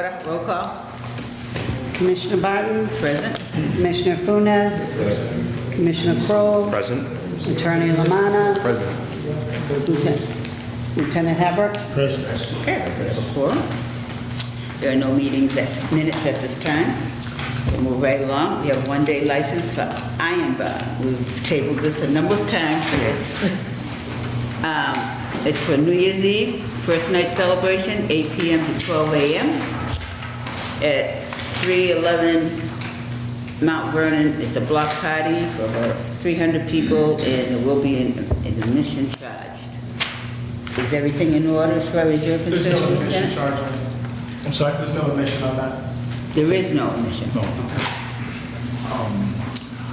Order, roll call. Commissioner Barton, Present. Commissioner Funes, Commissioner Kroll, Present. Attorney Lamanna, Present. Lieutenant Haber. President. Okay, we have a quorum. There are no minutes at this time. We'll move right along. We have one-day license for Iron Bar. We've tabled this a number of times. It's for New Year's Eve, first night celebration, 8 p.m. to 12 a.m. at 311 Mount Vernon. It's a block party for about 300 people, and there will be an admission charge. Is everything in order as far as you're concerned? There's no admission Lieutenant? charge on it. I'm sorry? There's no admission on that. There is no admission. No.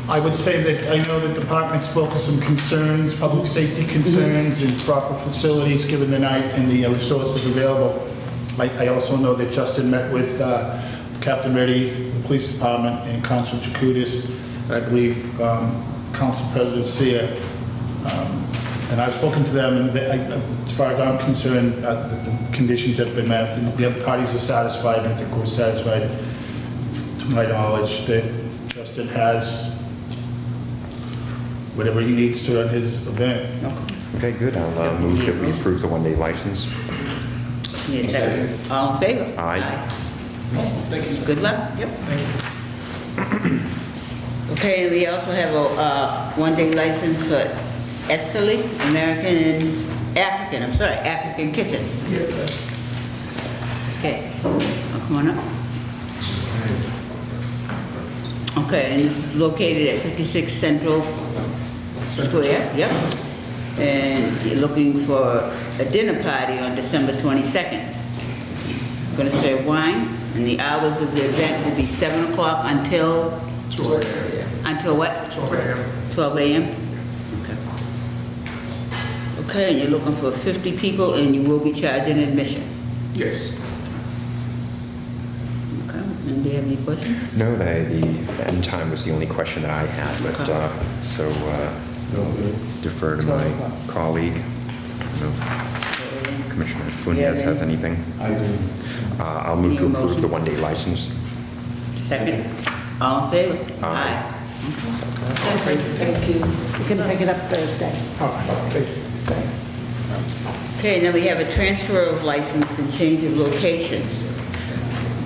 I would say that I know the department spoke of some concerns, public safety concerns, and proper facilities given the night and the resources available. I also know that Justin met with Captain Reddy, the police department, and Council Jacutis, and I believe Council President Sear. And I've spoken to them, and as far as I'm concerned, the conditions have been met. The other parties are satisfied, and I think we're satisfied, to my knowledge, that Justin has whatever he needs to run his event. Okay, good. I'll move that we approve the one-day license. Need a second? All in favor? Aye. Thank you. Good luck. Yep. Okay, and we also have a one-day license for Esterly African Kitchen. Yes, sir. Okay, come on up. Okay, and this is located at 56 Central Square, yep. And you're looking for a dinner party on December 22nd. Going to serve wine, and the hours of the event will be 7 o'clock until? 12 a.m. Until what? 12 a.m. 12 a.m.? Okay. Okay, and you're looking for 50 people, and you will be charging admission. Yes. Okay, and do you have any questions? No, the end time was the only question that I had, but, Okay. so defer to my colleague. I don't know if Commissioner Funes has anything. I do. I'll move to approve the one-day license. Second? All in favor? Aye. Thank you. You can pick it up Thursday. Okay, now we have a transfer of license and change of location.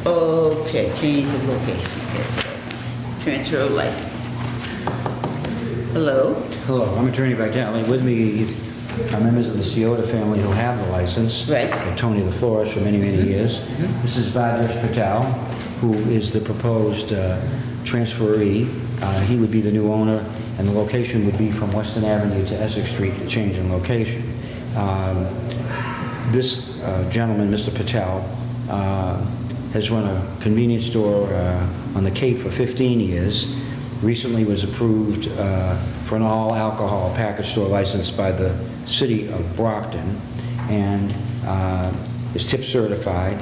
Okay, change of location, okay. Transfer of license. Hello? Hello, I'm Attorney Vitale. With me are members of the Ciota family who have the license. Right. Tony LaFlores for many, many years. This is Bhadesh Patel, who is the proposed transferee. He would be the new owner, and the location would be from Weston Avenue to Essex Street, the change in location. This gentleman, Mr. Patel, has run a convenience store on the Cape for 15 years. Recently was approved for an all-alcohol package store license by the city of Brockton, and is tip certified.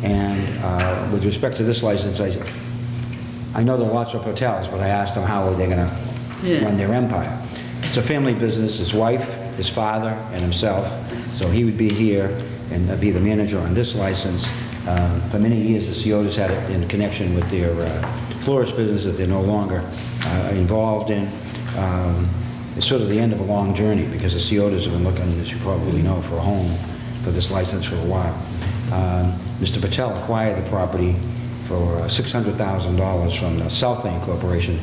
And with respect to this license, I know there are lots of hotels, but I asked them how are they going to run their empire. It's a family business. His wife, his father, and himself. So he would be here and be the manager on this license. For many years, the Ciotas had it in connection with their florist business that they're no longer involved in. It's sort of the end of a long journey because the Ciotas have been looking, as you probably know, for a home for this license for a while. Mr. Patel acquired the property for $600,000 from the Southland Corporation,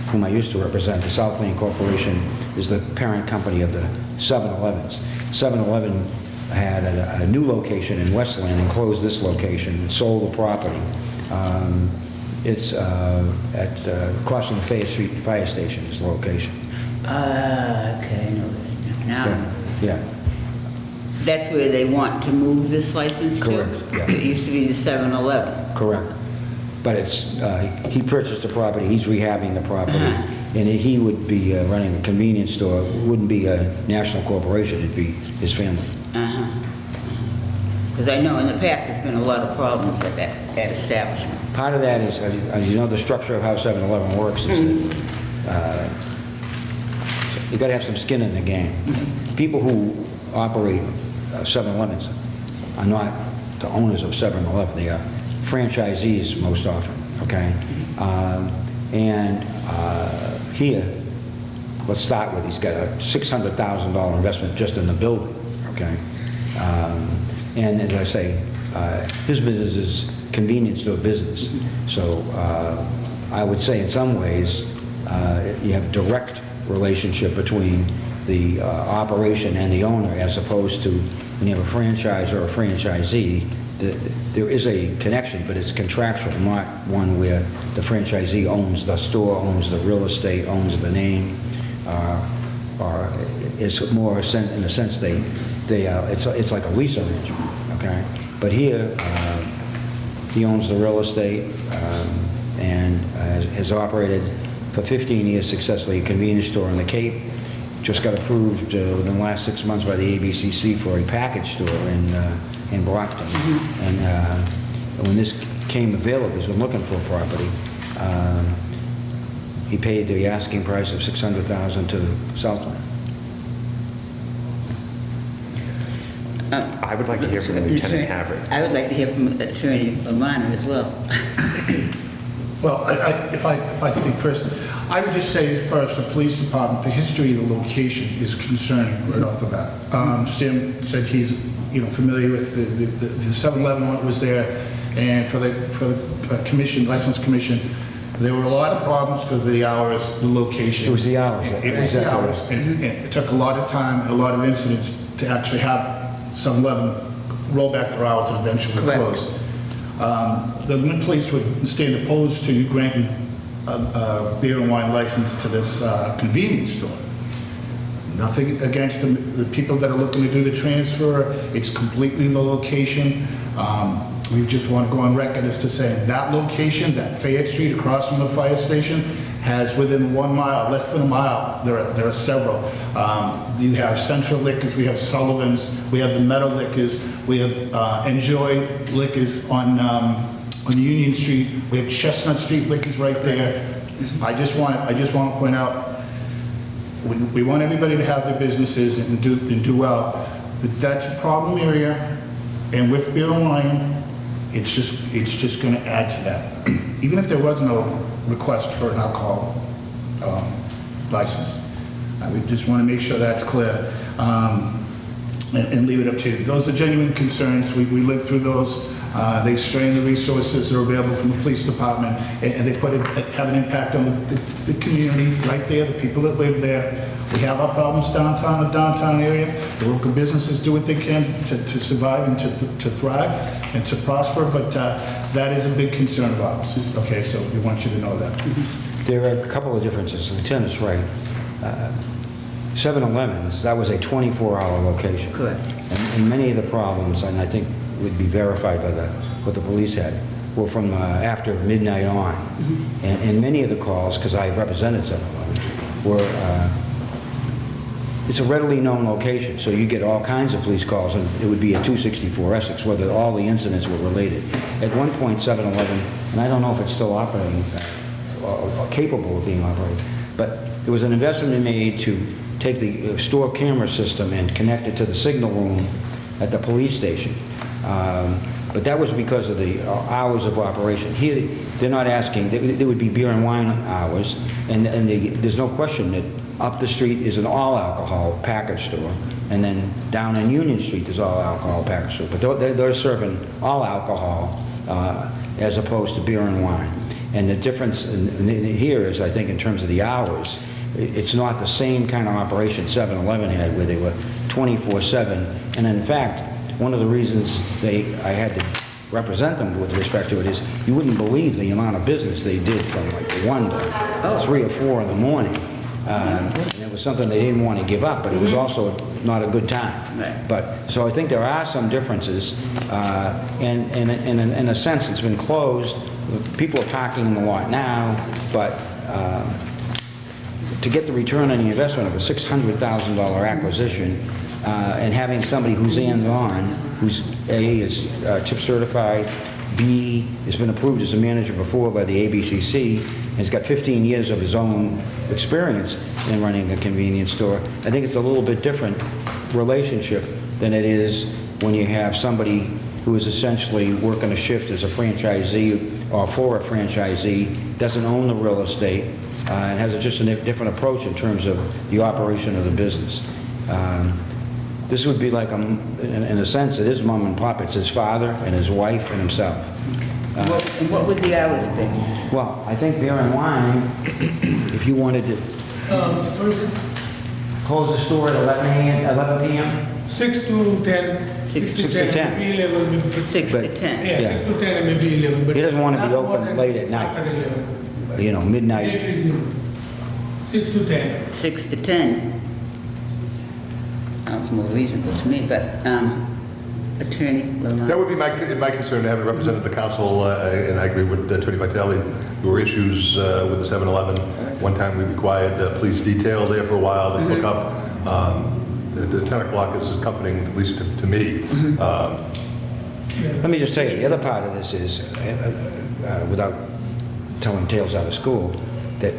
whom I used to represent. The Southland Corporation is the parent company of the 7-Elevens. 7-Eleven had a new location in Westland and closed this location and sold the property. It's across from the Fayette Street Fire Station is the location. Okay, I know that now. Yeah. That's where they want to move this license to? Correct, yeah. It used to be the 7-Eleven. Correct. But it's, he purchased the property, he's rehabbing the property, and he would be running a convenience store. It wouldn't be a national corporation, it'd be his family. Because I know in the past there's been a lot of problems at that establishment. Part of that is, as you know, the structure of how 7-Eleven works is that you got to have some skin in the game. People who operate 7-Elevens are not the owners of 7-Eleven. They are franchisees most often, okay? Here, let's start with, he's got a $600,000 investment just in the building, okay? And as I say, his business is convenience store business. So I would say in some ways, you have direct relationship between the operation and the owner, as opposed to when you have a franchise or a franchisee. There is a connection, but it's contractual, not one where the franchisee owns the store, owns the real estate, owns the name, or is more in a sense it's like a lease arrangement, okay? But here, he owns the real estate and has operated for 15 years successfully a convenience store in the Cape. Just got approved within the last 6 months by the ABCC for a package store in Brockton. And when this came available, he's been looking for a property. He paid the asking price of $600,000 to Southland. I would like to hear from Lieutenant Havard. I would like to hear from Attorney O'Connor as well. Well, if I speak first, I would just say first, the police department, the history of the location is concerning right off the bat. Sam said he's familiar with the 7-Eleven when it was there, and for the commission, license commission, there were a lot of problems because of the hours, the location. It was the hours. It was the hours, and it took a lot of time and a lot of incidents to actually have 7-Eleven roll back their hours and eventually close. The Lynn police would stand opposed to you granting a beer and wine license to this convenience store. Nothing against the people that are looking to do the transfer. It's completely in the location. We just want to go on record as to say that location, that Fayette Street across from the fire station, has within 1 mile, less than a mile, there are several. You have Central Liquors, we have Sullivan's, we have the Meadow Liquors, we have Enjoy Liquors on Union Street, we have Chestnut Street Liquors right there. I just want to point out, we want everybody to have their businesses and do well, but that's a problem area, and with beer and wine, it's just going to add to that. Even if there was no request for an alcohol license, we just want to make sure that's clear and leave it up to you. Those are genuine concerns. We live through those. They strain the resources that are available from the police department, and they have an impact on the community right there, the people that live there. We have our problems downtown, the downtown area. The local businesses do what they can to survive and to thrive and to prosper, but that is a big concern of ours. Okay, so we want you to know that. There are a couple of differences. The Lieutenant's right. 7-Elevens, that was a 24-hour location. Correct. And many of the problems, and I think would be verified by what the police had, were from after midnight on. And many of the calls, because I represented 7-Eleven, were, it's a readily known location, so you get all kinds of police calls, and it would be a 264 Essex, whether all the incidents were related. At one point, 7-Eleven, and I don't know if it's still operating, or capable of being operated, but there was an investment made to take the store camera system and connect it to the signal room at the police station. But that was because of the hours of operation. Here, they're not asking, there would be beer and wine hours, and there's no question that up the street is an all-alcohol package store, and then down in Union Street there's all-alcohol package store. But they're serving all alcohol as opposed to beer and wine. And the difference here is, I think, in terms of the hours, it's not the same kind of operation 7-Eleven had, where they were 24/7. And in fact, one of the reasons I had to represent them with respect to it is you wouldn't believe the amount of business they did from like 1 to 3 or 4 in the morning. And it was something they didn't want to give up, but it was also not a good time. Right. But so I think there are some differences, and in a sense, it's been closed. People are parking in the lot now, but to get the return on the investment of a $600,000 acquisition, and having somebody who's hands-on, who's A, is tip certified, B, has been approved as a manager before by the ABCC, and has got 15 years of his own experience in running a convenience store. I think it's a little bit different relationship than it is when you have somebody who is essentially working a shift as a franchisee or for a franchisee, doesn't own the real estate, and has just a different approach in terms of the operation of the business. This would be like, in a sense, it is mom and pop. It's his father and his wife and himself. And what would the hours be? Well, I think beer and wine, if you wanted to close the store at 11 p.m.? 6 to 10. 6 to 10. Maybe 11. Maybe 6 to 10? Yeah, Yeah. 6 to 10 and maybe 11. But He doesn't want to be not more open than late at night. after 11. You know, midnight. Maybe 6 to 10. 6 to 10. Sounds more reasonable to me, but Attorney Lalonde? That would be my concern, having represented the council, and I agree with Attorney Vitale. There were issues with the 7-Eleven. One time we required police detail there for a while to hook up. The 10 o'clock is comforting, at least to me. Let me just tell you, the other part of this is, without telling tales out of school, that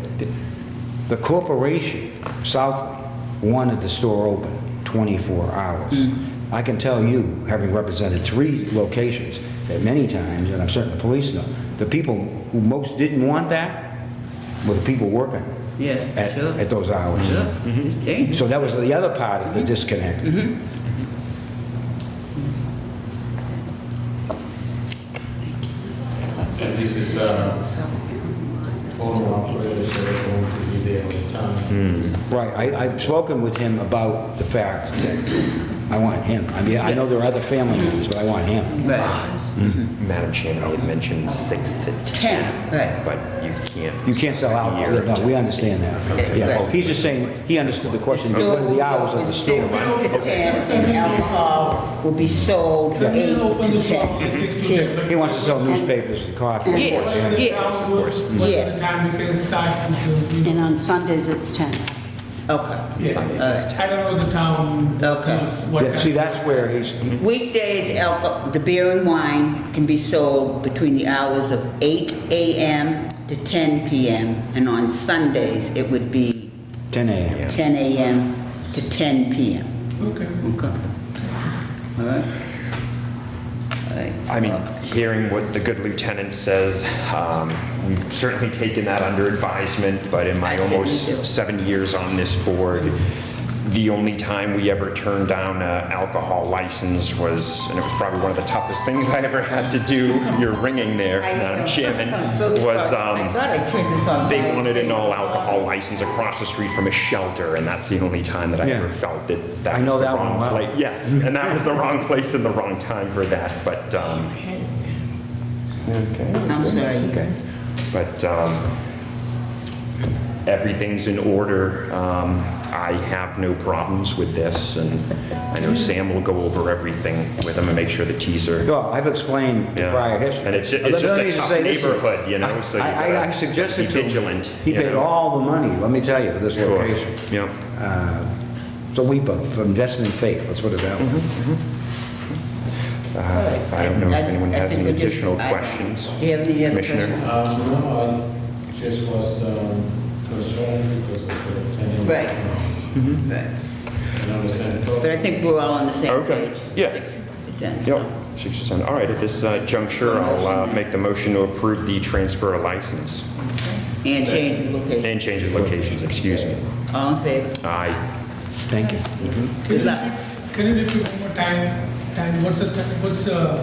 the corporation, Southland, wanted the store open 24 hours. I can tell you, having represented 3 locations, that many times, and I'm certain the police know, the people who most didn't want that were the people working Yeah, sure. at those hours. Sure. It's dangerous. So that was the other part of the disconnect. And this is owner operator, so they're going to be there all the time. Right, I've spoken with him about the fact that I want him. I mean, I know there are other family members, but I want him. Right. Madam Chairman, I had mentioned 6 to 10, 10, right. but you can't. You can't sell alcohol, no, we understand that. Yeah, Right. he's just saying, he understood the question, what are the hours of the store? 6 to 10, and alcohol will be sold 8 to 10. He wants to sell newspapers and coffee. Yes, yes, yes. Time we can start with the, And on Sundays, it's 10. Okay. yeah. All right. I don't know the town. Okay. what Yeah, see, time. that's where he's, Weekdays, the beer and wine can be sold between the hours of 8 a.m. to 10 p.m. And on Sundays, it would be 10 a.m. 10 a.m. to 10 p.m. Okay. Okay. All right. All right. I mean, hearing what the good lieutenant says, we've certainly taken that under advisement, but in my I think we almost do. 7 years on this board, the only time we ever turned down an alcohol license was, and it was probably one of the toughest things I ever had to do, you're ringing there, I know. Madam Chairman, I'm so was sorry. I thought I turned this on. they wanted an all-alcohol license across the street from a shelter, and that's the only time that I Yeah. ever felt that that I was know the that one wrong well. place. Yes, and that was the wrong place and the wrong time for that, but, I'm sorry. okay. But everything's in order. I have no problems with this, and I know Sam will go over everything with him and make sure the T's are. No, I've explained the Yeah. prior history. And it's But just let a me tough say this, neighborhood, you know, so you I gotta suggested be to him, vigilant, he you paid know. all the money, let me tell you, for this Sure. location. Yeah. It's a leap of investment in faith, let's put it that way. I don't know if anyone I has think any we're just- additional I- questions. Do you have any other Commissioner? questions? No, I just was concerned because of the tenant. Right. Right. I understand. But I think we're all on the same Okay. page. Yeah. 6 to 10. Yep, 6 to 10. All right, at this juncture, I'll make the motion to approve the transfer of license And change the location. and change of locations, excuse me. All in favor? Aye. Thank you. Good luck. Can you repeat one more time? What's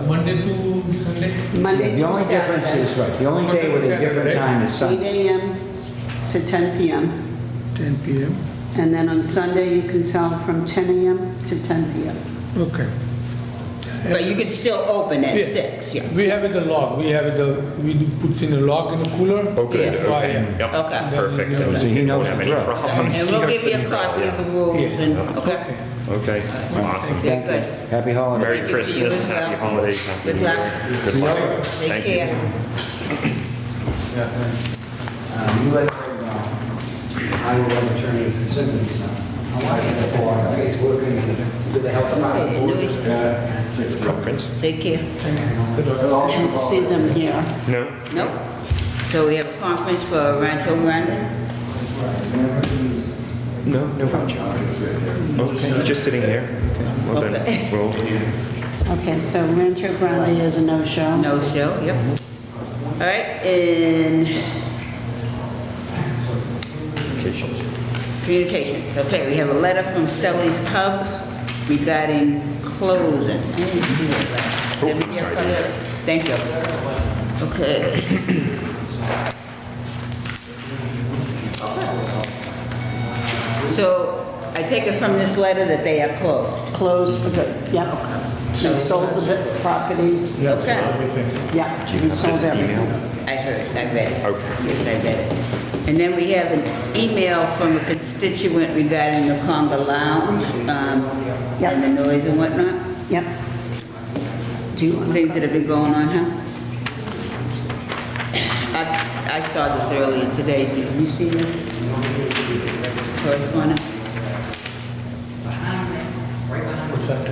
Monday to Sunday? Monday The through only difference Saturday, is, right, the only day with a different time is 8 Sunday. a.m. to 10 p.m. 10 p.m. And then on Sunday, you can sell from 10 a.m. to 10 p.m. Okay. But you can still open at Yeah. 6, yeah. We have it a log. We put in a log in a cooler. Oh, good, Yes. okay. Yep, Okay. perfect. So he knows Won't have the any drill. problems. And we'll He knows give you the a copy drill, of the rules Yeah. and, okay? Okay. yeah. Okay, awesome. Very good. Happy holidays. Merry Thank you to you Christmas, as well. happy holidays, happy Good New luck. Year. Good luck. Take Thank you. care. You let Craig know. I will let Attorney Simmons know. I want to get the board, I think it's working with the health department. Conference? Take care. I don't see them here. No? Nope. So we have a conference for Rancho Grande? No, no voucher. Okay, he's just sitting here. Okay. Well Okay. then, we'll Okay, so Rancho Grande is a no-show. No show, yep. All right, and communications. Okay, we have a letter from Sally's Pub regarding closing. I didn't see that letter. Did we get a copy of it? Thank you. Okay. So I take it from this letter that they are closed. Closed for good, yep. She sold the property, Yes, Okay. everything. yeah, she sold everything. I heard, I read it. Okay. Yes, I read it. And then we have an email from a constituent regarding the Conga Lounge, Yep. and the noise and whatnot, Yep. Do you want things that have been going on, huh? I saw this earlier today. Did you see this? Correspondent? What's that?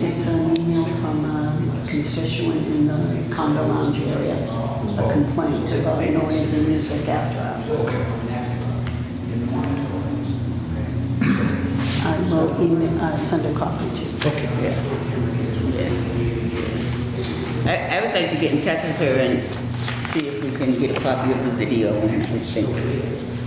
It's an email from a constituent in the condo lounge area, a complaint about noise and music after hours. I will email, send a copy to you. Okay. I would like to get in touch with her and see if we can get a copy of the video, and I think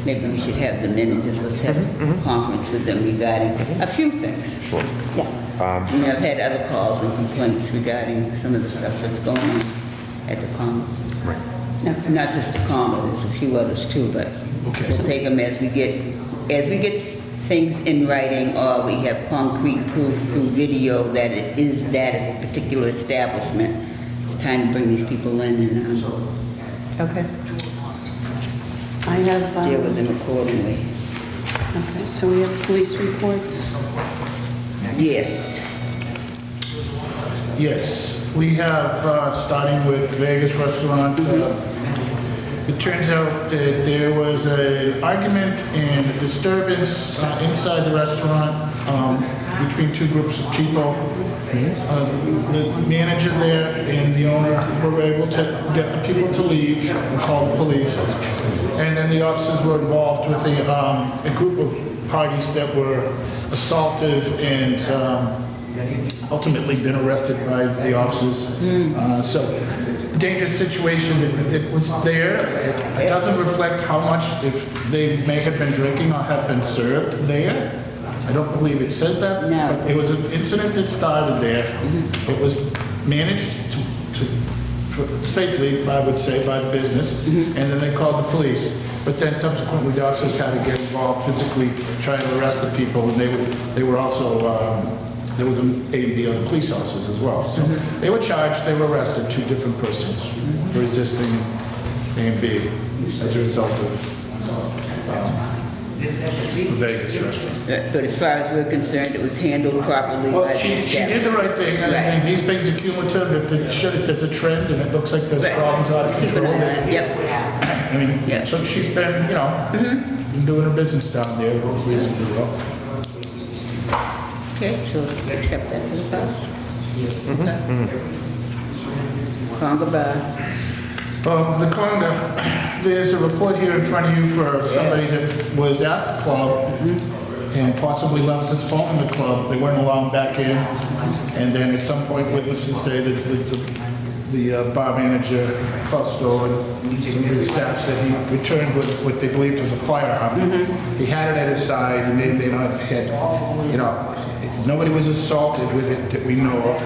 maybe we should have them in and just let's have a conference with them regarding a few things. Yeah, I mean, I've had other calls and complaints regarding some of the stuff that's going on at the Congo. no, Not just the Congo, there's a few others too, but we'll take them as we get things in writing, or we have concrete proof through video that it is that particular establishment. It's time to bring these people in and okay. I have, deal with them accordingly. okay, so we have police reports. Yes. Yes, we have, starting with Vegas Restaurant, it turns out that there was an argument and a disturbance inside the restaurant between two groups of people. The manager there and the owner were able to get the people to leave and call the police. And then the officers were involved with a group of parties that were assaultive and ultimately been arrested by the officers. So, dangerous situation that was there. It doesn't reflect how much, if they may have been drinking or have been served there. I don't believe it says that. No. But it was an incident that started there. It was managed safely, I would say, by the business, and then they called the police. But then subsequently, the officers had to get involved physically, trying to arrest the people, and they were also, there was an A and B on the police officers as well. So they were charged, they were arrested, two different persons for resisting A and B as a result of the Vegas restaurant. But as far as we're concerned, it was handled properly by Well, the she did the establishment. right thing, and Right. these things are cumulative. If there's a trend and it looks like there's Right. problems out of Keep an control, eye on it. Yep. I mean, Yeah. so she's been, been doing her business down there reasonably well. Okay, so accept that for the files? Okay. Conga Bar. The Conga, there's a report here in front of you for somebody that was at the club and possibly left his phone in the club. They weren't allowed back in. And then at some point, witnesses say that the bar manager, Fausto, and some of his staff said he returned with what they believed was a firearm. He had it at his side, and they may not have had, nobody was assaulted with it that we know of.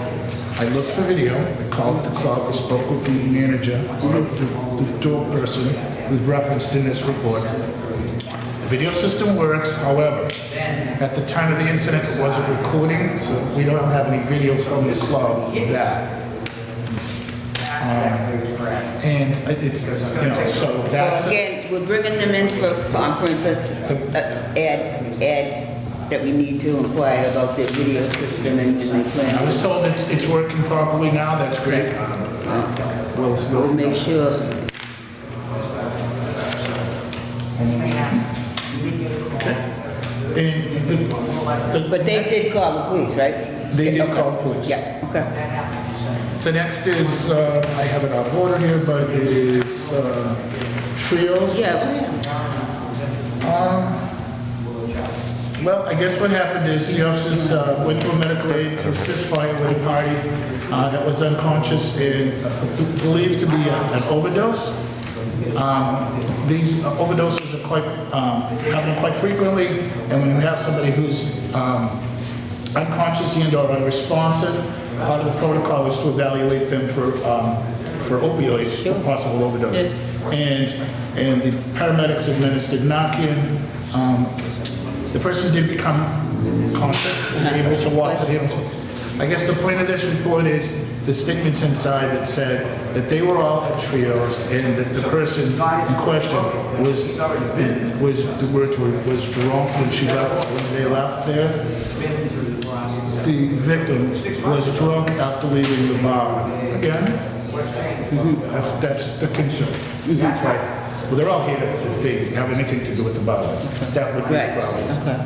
I looked for video, I called the club, I spoke with the manager, the door person who's referenced in this report. The video system works, however, at the time of the incident, it wasn't recording, so we don't have any video from the club of that. And it's, so that's. Again, we're bringing them in for a conference, let's add that we need to inquire about their video system and when they plan. I was told it's working properly now, that's great. We'll make sure. But they did call the police, right? They did call the police. Yeah, okay. The next is, I have it out of order here, but it is Trios. Yes. Well, I guess what happened is the officers went to a medical aid to assist fire with a party that was unconscious and believed to be an overdose. These overdoses are happen quite frequently, and when you have somebody who's unconscious and/or unresponsive, part of the protocol is to evaluate them for opioid, possible overdose. And the paramedics administered Narcan. The person did become conscious and able to walk to the ambulance. I guess the point of this report is the statements inside that said that they were all at trios and that the person in question was the words were, was drunk when they left there. The victim was drunk after leaving the bar. Again, that's the concern. That's right. Well, they're all here if they have anything to do with the bar. That would be the problem. Okay.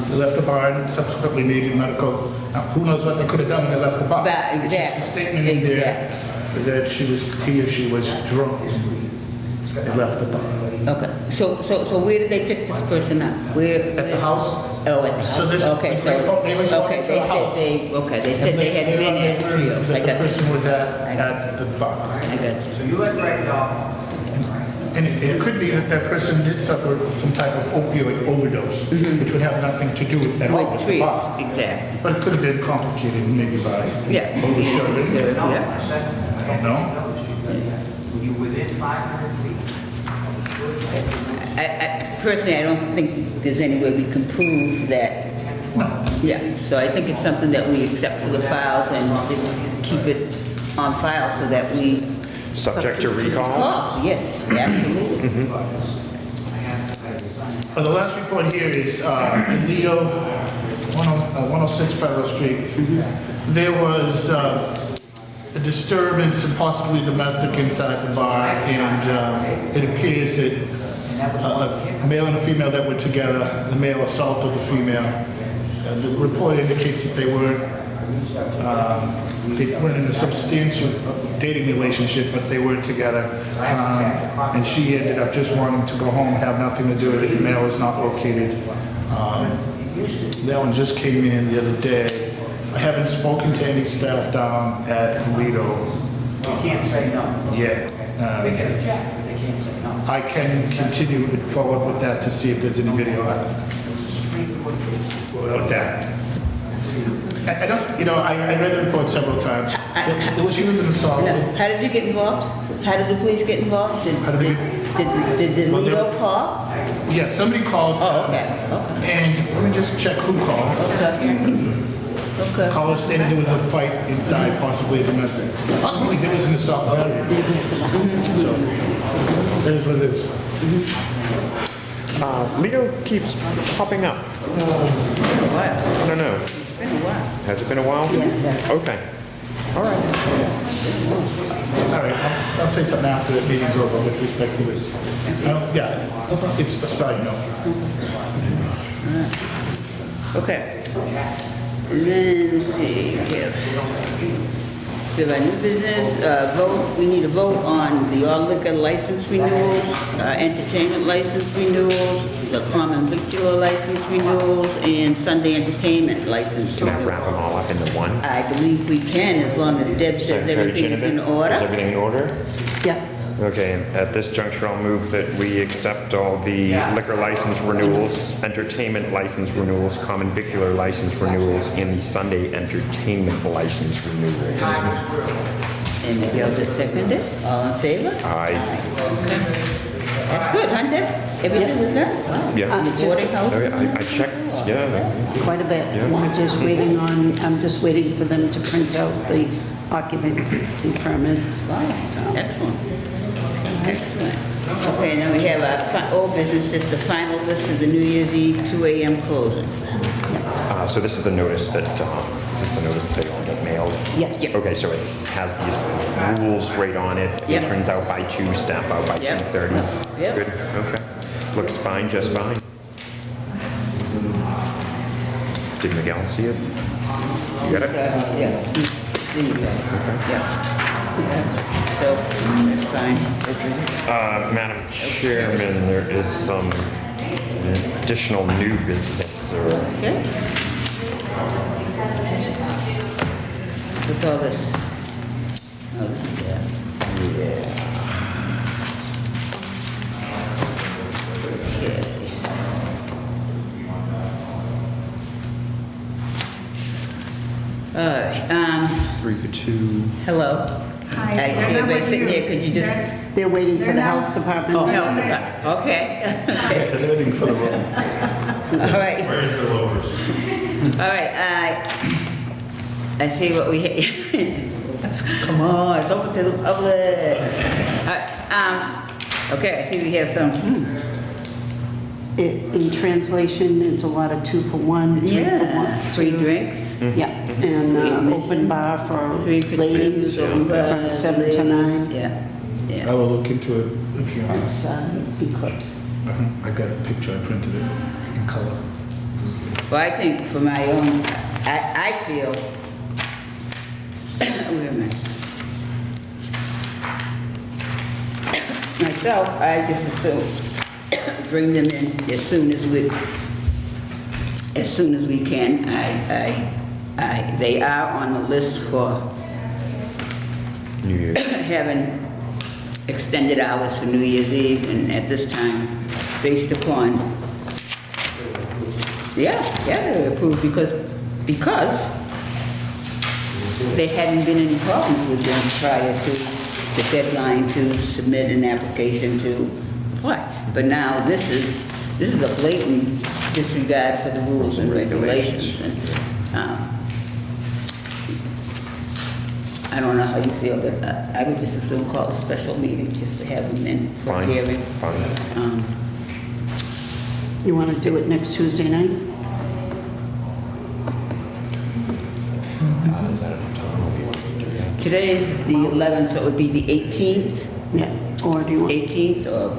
They left the bar and subsequently needed medical. Now, who knows what they could have done when they left the bar? Exactly. It's just a statement in there that he or she was drunk and they left the bar. Okay, so where did they pick this person up? Where? At the house? Oh, at the house. So this, Okay, so, they responded to the house. they said they had been at the trios. I That the got you. person was at the bar. I got you. And it could be that that person did suffer some type of opioid overdose, which would have nothing to do at all With with the trios, bar. exactly. But it could have been complicated maybe by Yeah. over-serving. Yeah. I don't know. You within 500 feet. Personally, I don't think there's any way we can prove that. Yeah, so I think it's something that we accept for the files and just keep it on file so that we. Subject to recall? Oh, yes, absolutely. Well, the last report here is in Lido, 106 Federal Street. There was a disturbance and possibly domestic inside the bar, and it appears that a male and a female that were together, the male assaulted the female. The report indicates that they weren't in a substantial dating relationship, but they were together. And she ended up just wanting to go home, have nothing to do with it. The male is not located. That one just came in the other day. I haven't spoken to any staff down at Lido You can't say no. yet. They can object, but they can't say no. I can continue and follow up with that to see if there's any video on that. I don't, I read the report several times. She was an assault. No. How did you get involved? How did the police get involved? How did they- Did the Well, Leo call? Yeah, somebody called. Oh, okay. And let me just check who called. Okay. Caller stated there was a fight inside, possibly a domestic. Ultimately, there was an assault. So, that is what it is. Leo keeps popping up. What? I don't know. It's been a while. Has it been a while? Yeah, it has. Okay. All right. All right, I'll say something after the meeting's over with respect to this. Yeah, it's a side note. Okay. And then, let's see, we have our new business, vote, we need a vote on the all liquor license renewals, entertainment license renewals, the common victular license renewals, and Sunday entertainment license Can I wrap them renewals. all up into one? I believe we can, as long as Deb says Secretary everything is in Chinabin, order. is everything in order? Yes. Okay, at this juncture, I'll move that we accept all the liquor license renewals, entertainment license renewals, common vicular license renewals, and the Sunday entertainment license renewals. And Miguel just seconded, all in favor? Aye. Okay. That's good, huh, Deb? Everything is done? Wow. Yeah. Boarding house? Oh, yeah, I checked, yeah. Quite a bit. Yeah. I'm just waiting for them to print out the occupancy permits. Wow, excellent. Excellent. Okay, now we have our old business, just the final list of the New Year's Eve 2 a.m. closing. So this is the notice that, is this the notice that they all get mailed? Yes. Yep. Okay, so it has these rules right on it. Yep. Patrons out by 2, staff out by Yep. 2:30. Yep. Good, okay. Looks fine, just fine. Did Miguel see it? You got it? Yeah. There you go. Yeah. So, that's fine. Madam Chairman, there is some additional new business or Okay. What's all this? Oh, this is that. Yeah. Okay. All right, 3 for 2. hello. Hi. I see everybody sitting here, could you just? They're waiting for the They're not- health department. Oh, no, okay. They're waiting for the room. All right. All right, I see what we, come on, it's open to the public. All right, okay, I see we have some, In translation, it's a lot of 2 for 1, 3 for 1. yeah, free drinks. Yeah, and open bar for 3 for 2. ladies from 7 to 9. Yeah, I yeah. will look into it if you want. It's Eclipse. I got a picture, I printed it in color. Well, I think for my own, I feel, wait a minute. Myself, I just assume, bring them in as soon as we can. They are on the list for New Year's. having extended hours for New Year's Eve, and at this time, based upon, yeah, they were approved because there hadn't been any problems with them prior to the deadline to submit an application to apply. But now this is a blatant disregard for the rules and regulations. And, I don't know how you feel, but I would just as soon call a special meeting just to have them in for a Fine, hearing. fine. You want to do it next Tuesday night? Is that enough time? Today's the 11th, so it would be the 18th, Yeah, or do you want, 18th or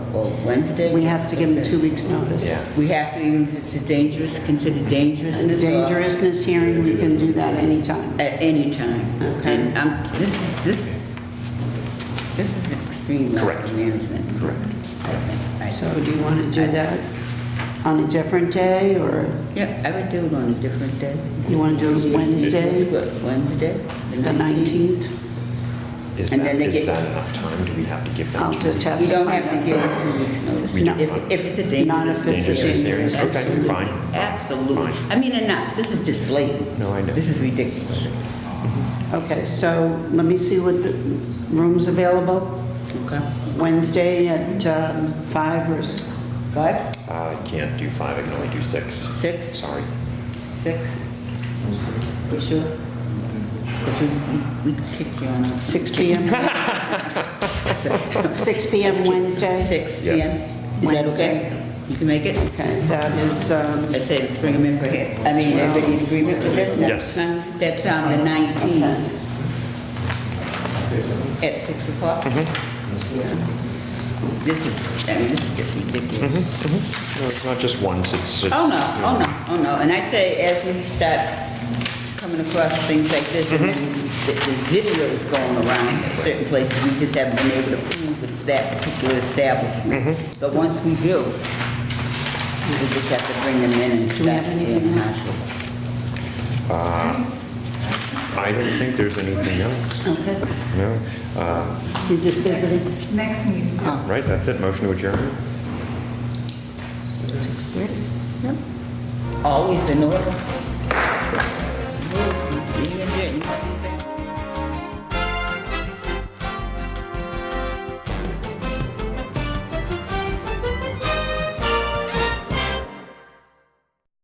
Wednesday. we have to give them 2 weeks' notice. Yeah. We have to, even if it's considered dangerousness. or- Dangerousness hearing, we can do that anytime. At any time. Okay. And this is extreme Correct. management. Correct. So do you want to do that on a different day, or Yeah, I would do it on a different day. you want to do it Wednesday, Good, Wednesday? the 19th? Is And that, then they is get- that enough time? Do we have to give them? I'll just have You to don't find have to out. give them 2 weeks notice. No. If it's a dangerous. Not if it's a Dangerous dangerous. hearings? Okay, Absolutely. fine. Absolutely. Fine. I mean, enough. This is just blatant. No, I know. This is ridiculous. Okay, so let me see what the room's available. Okay. Wednesday at 5 or 5, I can't do 5, I can only do 6. 6, Sorry. 6? You sure? Because we kicked you on. 6 p.m.? 6 p.m. Wednesday? 6 p.m. Yes. Is that Wednesday. okay? You can make it? Okay, that is, I said, let's bring them in for here. I mean, everybody in agreement with this? Yes. That's on the 19th. At 6 o'clock? This is just ridiculous. No, it's not just once, it's... Oh, no. And I say, as we start coming across things like this, and the videos going around in certain places, we just haven't been able to prove it's that particular establishment. But once we do, we just have to bring them in and Do we have start anything being else? harsher. I don't think there's anything else. okay, No. you're just visiting? Next meeting. Right, that's it. Motion to adjourn. 6:30? Always in order.